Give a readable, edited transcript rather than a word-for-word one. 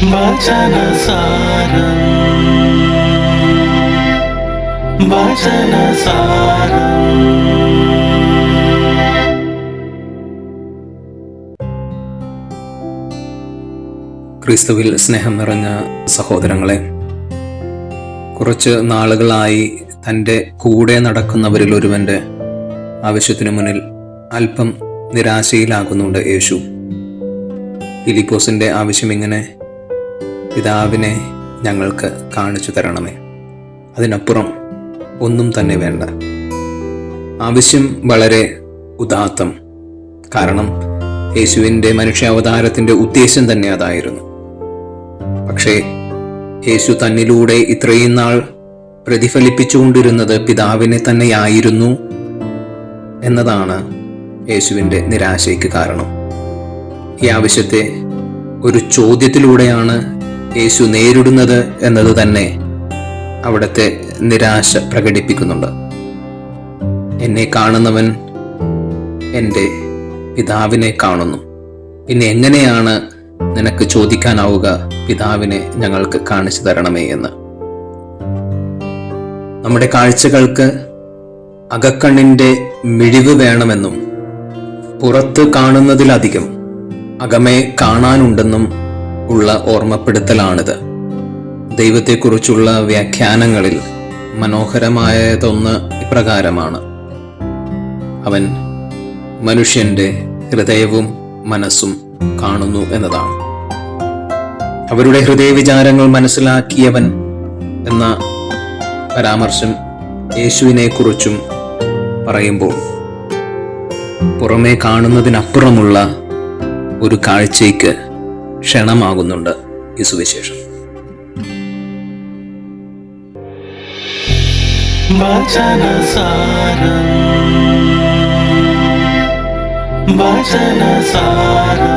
വചനസാരം വചനസാരം. ക്രിസ്തുവിൽ സ്നേഹം നിറഞ്ഞ സഹോദരങ്ങളെ, കുറച്ച് നാളുകളായി തൻ്റെ കൂടെ നടക്കുന്നവരിൽ ഒരുവൻ്റെ ആവശ്യത്തിനു മുന്നിൽ അല്പം നിരാശയിലാകുന്നുണ്ട് യേശു. ഫിലിപ്പോസിൻ്റെ ആവശ്യം ഇങ്ങനെ: പിതാവിനെ ഞങ്ങൾക്ക് കാണിച്ചു തരണമേ, അതിനപ്പുറം ഒന്നും തന്നെ വേണ്ട. ആവശ്യം വളരെ ഉദാത്തം, കാരണം യേശുവിൻ്റെ മനുഷ്യാവതാരത്തിൻ്റെ ഉദ്ദേശം തന്നെ അതായിരുന്നു. പക്ഷേ യേശു തന്നിലൂടെ ഇത്രയും നാൾ പ്രതിഫലിപ്പിച്ചുകൊണ്ടിരുന്നത് പിതാവിനെ തന്നെയായിരുന്നു എന്നതാണ് യേശുവിൻ്റെ നിരാശയ്ക്ക് കാരണം. ഈ ആവശ്യത്തെ ഒരു ചോദ്യത്തിലൂടെയാണ് യേശു നേരിടുന്നത് എന്നത് തന്നെ അവിടുത്തെ നിരാശ പ്രകടിപ്പിക്കുന്നുണ്ട്. എന്നെ കാണുന്നവൻ എൻ്റെ പിതാവിനെ കാണുന്നു. പിന്നെ എങ്ങനെയാണ് നിനക്ക് ചോദിക്കാനാവുക, പിതാവിനെ ഞങ്ങൾക്ക് കാണിച്ചു തരണമേ എന്ന്? നമ്മുടെ കാഴ്ചകൾക്ക് അകക്കണ്ണിൻ്റെ മിഴിവ് വേണമെന്നും പുറത്ത് കാണുന്നതിലധികം അകമേ കാണാനുണ്ടെന്നും ഉള്ള ഓർമ്മപ്പെടുത്തലാണിത്. ദൈവത്തെക്കുറിച്ചുള്ള വ്യാഖ്യാനങ്ങളിൽ മനോഹരമായതൊന്ന് ഇപ്രകാരമാണ്: അവൻ മനുഷ്യന്റെ ഹൃദയവും മനസ്സും കാണുന്നു എന്നതാണ്. അവരുടെ ഹൃദയവിചാരങ്ങൾ മനസ്സിലാക്കിയവൻ എന്ന പരാമർശം യേശുവിനെ കുറിച്ചും പറയുമ്പോൾ പുറമേ കാണുന്നതിനപ്പുറമുള്ള ഒരു കാഴ്ചയ്ക്ക് ക്ഷണമാകുന്നുണ്ട് ഈ സുവിശേഷം. വചനസാരം വചനസാരം.